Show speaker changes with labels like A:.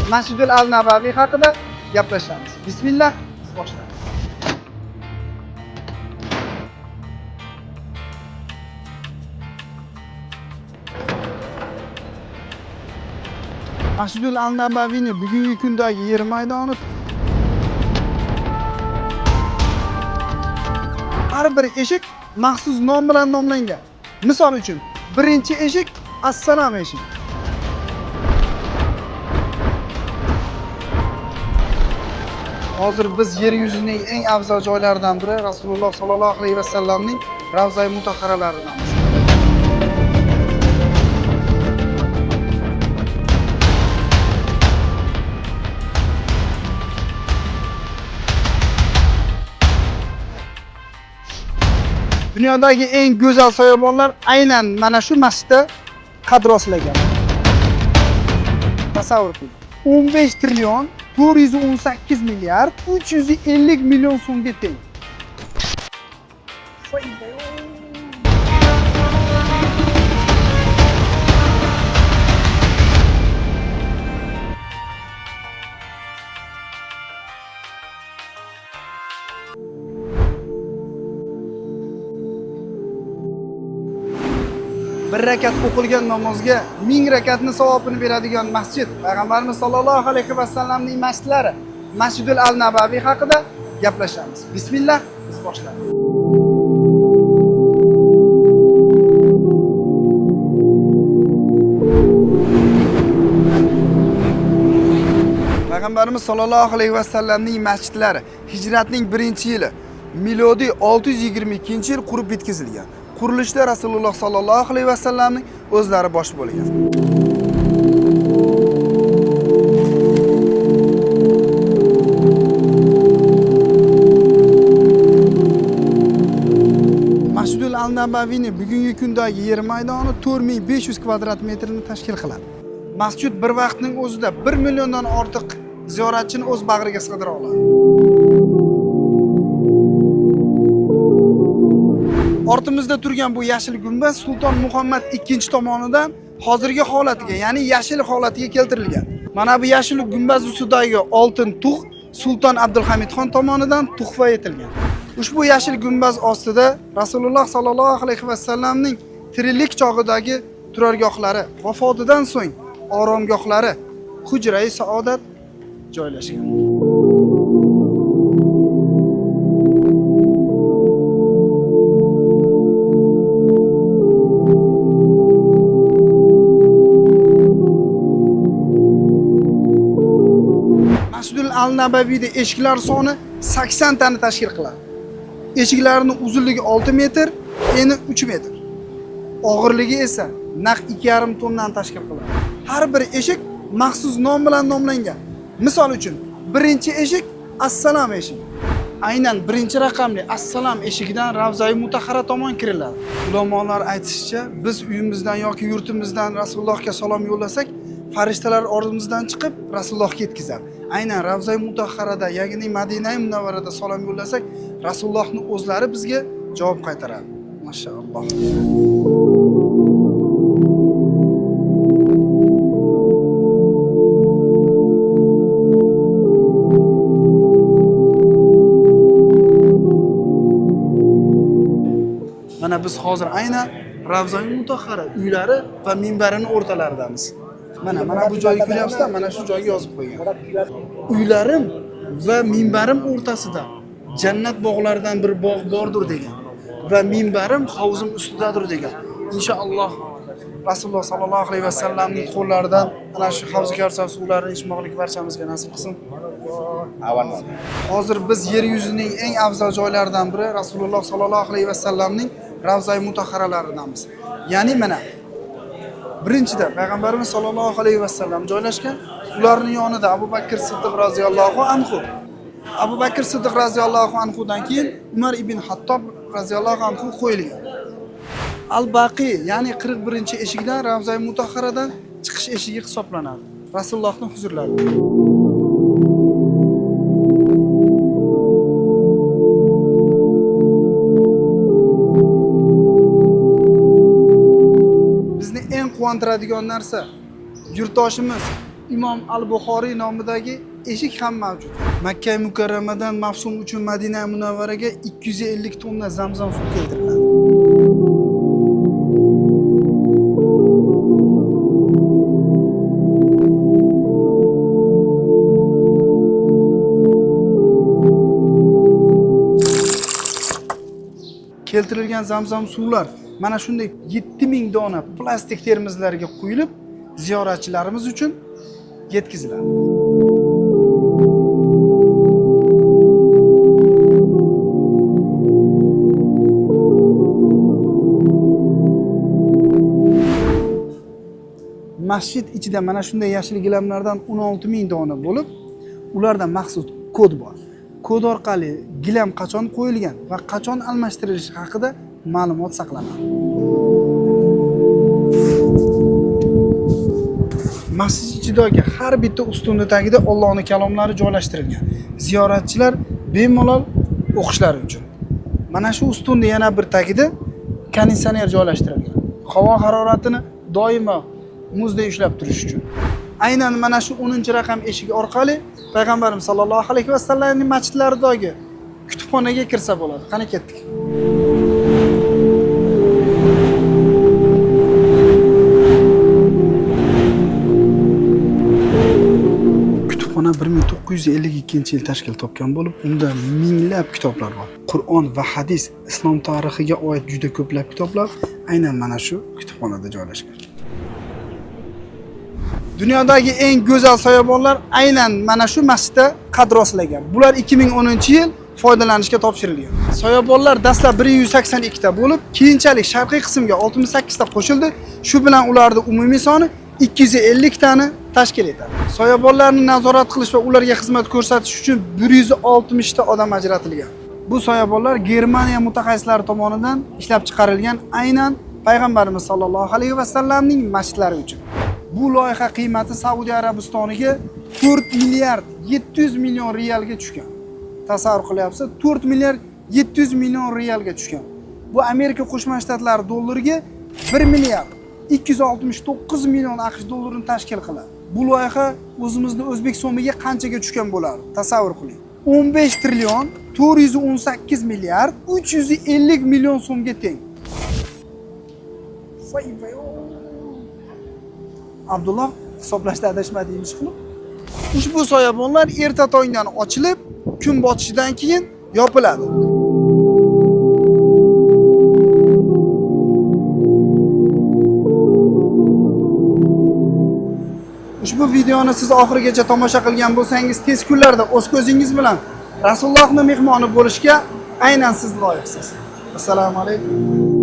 A: Masjidul Al-Nabaviy haqida gaplashamiz. Bismillah, boshlaymiz. Masjidul Al-Nabaviyning bugungi kundagi yer maydoni har bir eshik maxsus nom bilan nomlangan. Misol uchun, birinchi eshik Assalom eshik. Hozir biz yer yuzining eng afzal joylaridan biri Rasululloh sallallohu alayhi vasallamning Ravza-i Mutahharalaridan. Dunyodagi eng go'zal soyabonlar aynan mana shu masjidda qad rostlagan. Tasavvur qiling. 15 trillion 418 milliard 350 million so'mga teng. Bir rakat o'qilgan namozga 1000 rakatni savobini beradigan masjid. Payg'ambarimiz sollallohu alayhi vasallamning masjidlari Masjidul Al-Nabaviy haqida gaplashamiz. Bismillah, biz boshlaymiz. Payg'ambarimiz sollallohu alayhi vasallamning masjidlari hijratning 1-yili milodiy 622-yil qurib bitkazilgan. Qurilishda Rasululloh sallallohu alayhi vasallamning o'zlari bosh bo'lgan. Masjidul Al-Nabaviyning bugungi kundagi yer maydoni 4500 kvadrat metrni tashkil qiladi. Masjid bir vaqtning o'zida 1 milliondan ortiq ziyoratchini o'z bag'riga sig'dira oladi. Ortimizda turgan bu yashil gumbaz Sulton Muhammad II tomonidan hozirgi holatiga, ya'ni yashil holatiga keltirilgan. Mana bu yashil gumbaz ustidagi oltin tug' Sulton Abdulhamidxon tomonidan tuhfa etilgan. Ushbu yashil gumbaz ostida Rasululloh sallallohu alayhi vasallamning tiriklik chog'idagi turargohlari, vafotidan so'ng oromgohlari, hujra-i saodat joylashgan. Masjidul Al-Nabaviyda eshiklar soni 80 tani tashkil qiladi. Eshiklarning uzunligi 6 metr, eni 3 metr. Og'irligi esa naq 2,5 tonnani tashkil qiladi. Har bir eshik maxsus nom bilan nomlangan. Misol uchun, birinchi eshik Assalom eshik. Aynan birinchi raqamli Assalom eshigidan Ravza-i Mutahhara tomon kiriladi. Ulamolar aytishicha, biz uyimizdan yoki yurtimizdan Rasulullohga salom yo'llasak, farishtalar oldimizdan chiqib Rasulullohga yetkazadi. Aynan Ravza-i Mutahharada, ya'ni Madina-i Munavvarada salom yo'llasak, Rasulullohning o'zlari bizga javob qaytaradi. Mashaalloh. Mana biz hozir aynan Ravza-i Mutahhara uylari va minbarining o'rtalaridamiz. Mana bu joyga kelyapsizlar, mana shu joyga yozib qo'ygan. Uylarim va minbarim o'rtasida jannat bog'laridan bir bog' bordir degan va minbarim hovuzim ustidadir degan. Inshaalloh Rasululloh sallallohu alayhi vasallamning qo'llaridan ana shu havz Kavsar suvlarini ichmoqlik barchamizga nasib qilsin. Hozir biz yer yuzining eng afzal joylaridan biri Rasululloh sallallohu alayhi vasallamning Ravza-i Mutahharalaridamiz. Ya'ni mana birinchida Payg'ambarimiz sollallohu alayhi vasallam joylashgan, ularning yonida Abu Bakr Siddiq roziyallohu anhu. Abu Bakr Siddiq roziyallohu anhudan keyin Umar ibn Hattob roziyallohu anhu qo'yilgan. Al-Baqi, ya'ni 41-eshikdan Ravza-i Mutahharadan chiqish eshigi hisoblanadi. Rasulullohning huzurlarida. Bizni eng quvontiradigan narsa yurtdoshimiz Imom al-Buxoriy nomidagi eshik ham mavjud. Makka mukarramadan mavsum uchun Madina Munavvaraga 250 tonna Zamzam suv keltiriladi. Keltirilgan Zamzam suvlar mana shunday 7000 dona plastik termizlarga quyilib, ziyoratchilarimiz uchun yetkaziladi. Masjid ichida mana shunday yashil gilamlardan 16000 dona bo'lib, ularda maxsus kod bor. Kod orqali gilam qachon qo'yilgan va qachon almashtirilishi haqida ma'lumot saqlanadi. Masjid ichidagi har bitta ustunning tagida Allohning kalomlari joylashtirilgan. Ziyoratchilar bemalol o'qishlari uchun. Mana shu ustunning yana bir tagida konditsioner joylashtirilgan. Havo haroratini doimo muzday ushlab turish uchun. Aynan mana shu 10-raqam eshik orqali Payg'ambarimiz sollallohu alayhi vasallamning masjidlaridagi kutubxonaga kirsa bo'ladi. Qani ketdik. Kutubxona 1952-yil tashkil topgan bo'lib, unda minglab kitoblar bor. Qur'on va hadis, islom tarixiga oid juda ko'plab kitoblar aynan mana shu kutubxonada joylashgan. Dunyodagi eng go'zal soyabonlar aynan mana shu masjidda qad rostlagan. Bular 2010-yil foydalanishga topshirilgan. Soyabonlar dastlab 182 ta bo'lib, keyinchalik sharqiy qismga 68 ta qo'shildi. Shu bilan ularning umumiy soni 250 tani tashkil etadi. Soyabonlarni nazorat qilish va ularga xizmat ko'rsatish uchun 160 ta odam ajratilgan. Bu soyabonlar Germaniya mutaxassislari tomonidan ishlab chiqarilgan, aynan Payg'ambarimiz sollallohu alayhi vasallamning masjidlari uchun. Bu loyiha qiymati Saudiya Arabistoniga 4 milliard 700 million riyalga tushgan. Tasavvur qilyapsiz, 4 milliard 700 million riyalga tushgan. Bu Amerika Qo'shma Shtatlari dollariga 1 milliard 269 million AQSh dollarini tashkil qiladi. Bu loyiha o'zimizning o'zbek so'miga qanchaga tushgan bo'lardi? Tasavvur qiling. 15 trillion 418 milliard 350 million so'mga teng. Abdulloh hisoblashda adashmadingiz qilib. Ushbu soyabonlar erta tongdan ochilib, kun botishidan keyin yopiladi. Ushbu videoni siz oxirigacha tomosha qilgan bo'lsangiz, tez kunlarda o'z ko'zingiz bilan Rasulullohning mehmoni bo'lishga aynan siz loyiqsiz. Assalomu alaykum.